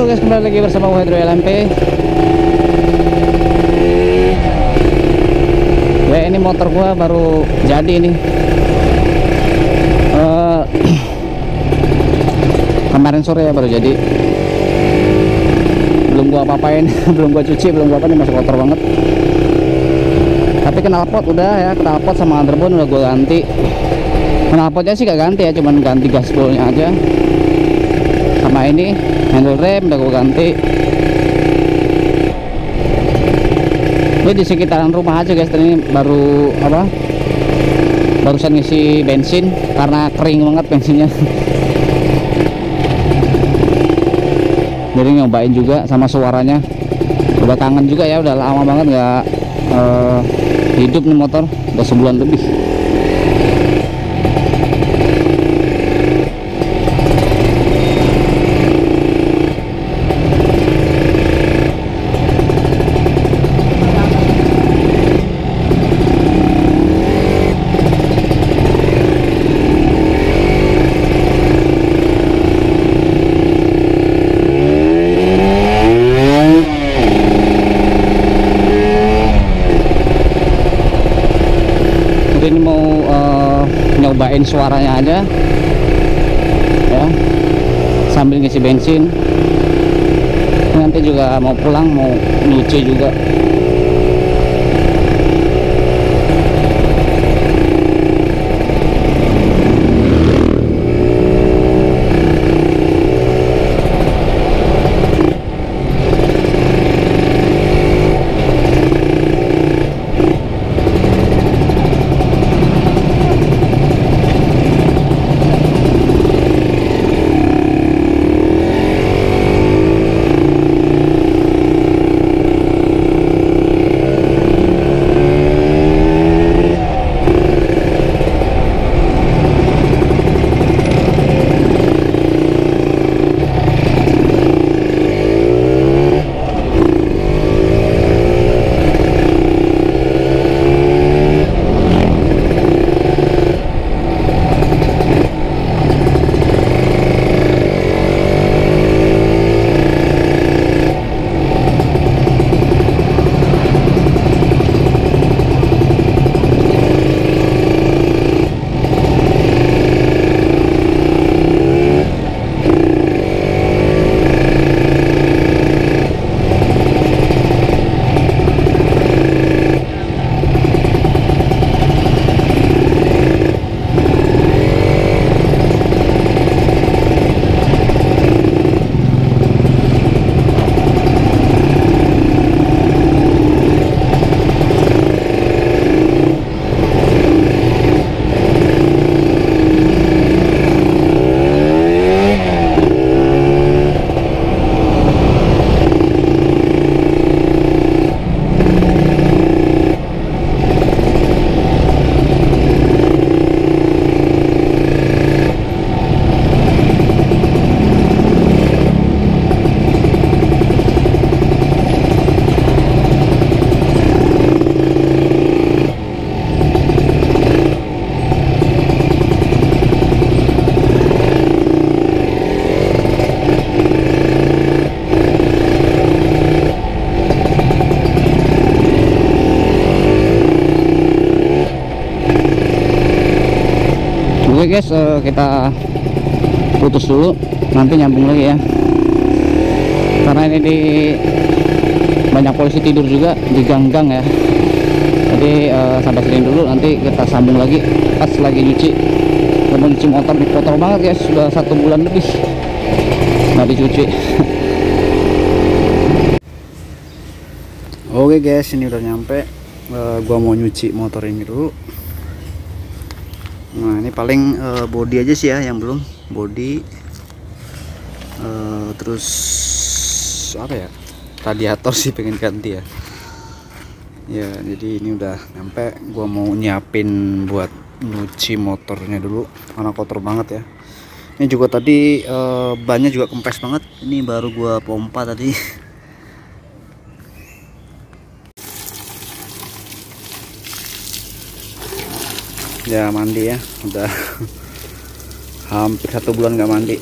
Halo guys, kembali lagi bersama Hydro LMP. Ya, ini motor gua baru jadi nih. Kemarin sore ya baru jadi. Belum gua apa-apain, belum gua cuci, belum gua apa, nih masih kotor banget. Tapi knalpot udah ya, knalpot sama underbone udah gua ganti. Knalpotnya sih gak ganti ya, cuman ganti gaspolnya aja. Sama ini handle rem udah gua ganti. Ini di sekitaran rumah aja guys. Ini baru apa? Barusan ngisi bensin karena kering banget bensinnya. Jadi nyobain juga sama suaranya. Udah kangen juga ya, udah lama banget nggak hidup nih motor, udah sebulan lebih. Ini mau nyobain suaranya aja ya, sambil ngisi bensin. Nanti juga mau pulang, mau nyuci juga. Oke guys, kita putus dulu, nanti nyambung lagi ya. Karena ini banyak polisi tidur juga di gang-gang ya. Jadi sampai sini dulu, nanti kita sambung lagi pas lagi nyuci. Mau nyuci motor, kotor banget guys, sudah 1 bulan lebih nggak dicuci. Oke guys, ini udah nyampe. Gua mau nyuci motor ini dulu. Nah, ini paling body aja sih ya yang belum, body. Terus apa ya, radiator sih pengen ganti ya. Ya, jadi ini udah nyampe. Gua mau nyiapin buat nyuci motornya dulu karena kotor banget ya. Ini juga tadi bannya juga kempes banget. Ini baru gua pompa tadi. Ya mandi ya, udah hampir 1 bulan nggak mandi.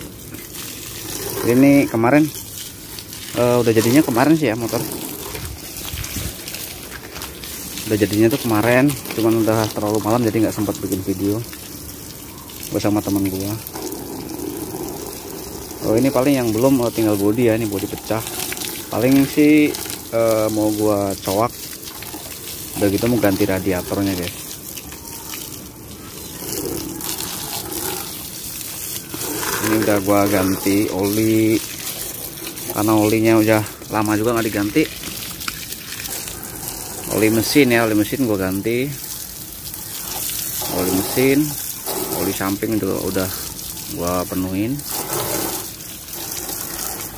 Ini kemarin Udah jadinya kemarin sih ya motor. Udah jadinya tuh kemarin, cuman udah terlalu malam jadi nggak sempat bikin video bersama teman gua. Ini paling yang belum tinggal bodi ya, ini bodi pecah. Paling sih mau gua coak, udah gitu mau ganti radiatornya guys. Ini udah gua ganti oli, karena olinya udah lama juga nggak diganti. Oli mesin ya, oli mesin gua ganti. Oli mesin, oli samping juga udah gua penuhin.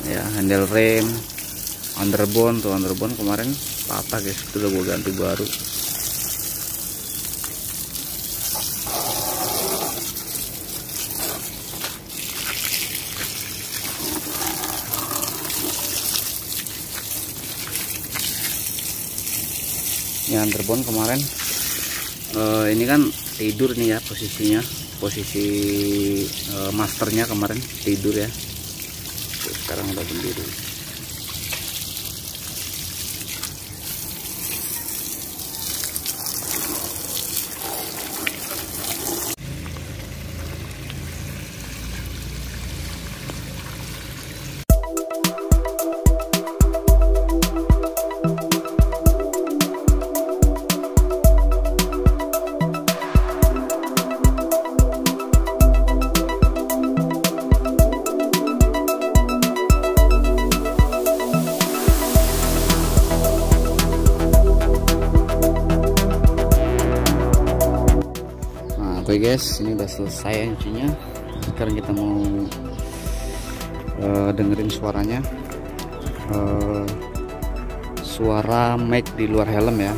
Ya, handle rem, underbone tuh, underbone kemarin patah guys, itu udah gua ganti baru. Ini underbone kemarin, ini kan tidur nih ya posisinya, posisi masternya kemarin tidur ya. Tuh, sekarang udah berdiri. Oke guys, ini udah selesai nyucinya. Sekarang kita mau dengerin suaranya, suara mic di luar helm ya.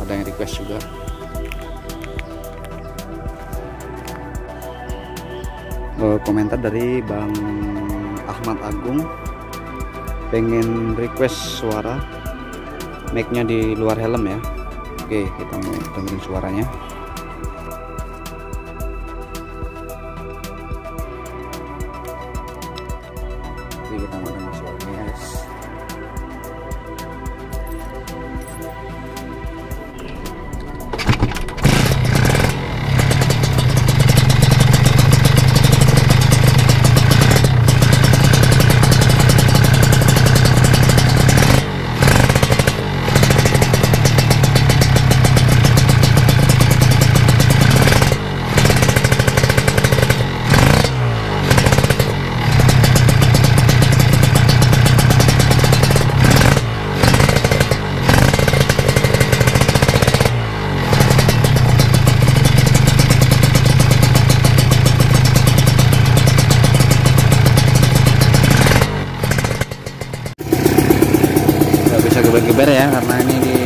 Ada yang request juga. Komentar dari Bang Ahmad Agung, pengen request suara mic-nya di luar helm ya. Oke, kita mau dengerin suaranya. Kita mau dengar suaranya guys. Bisa geber-geber ya, karena ini di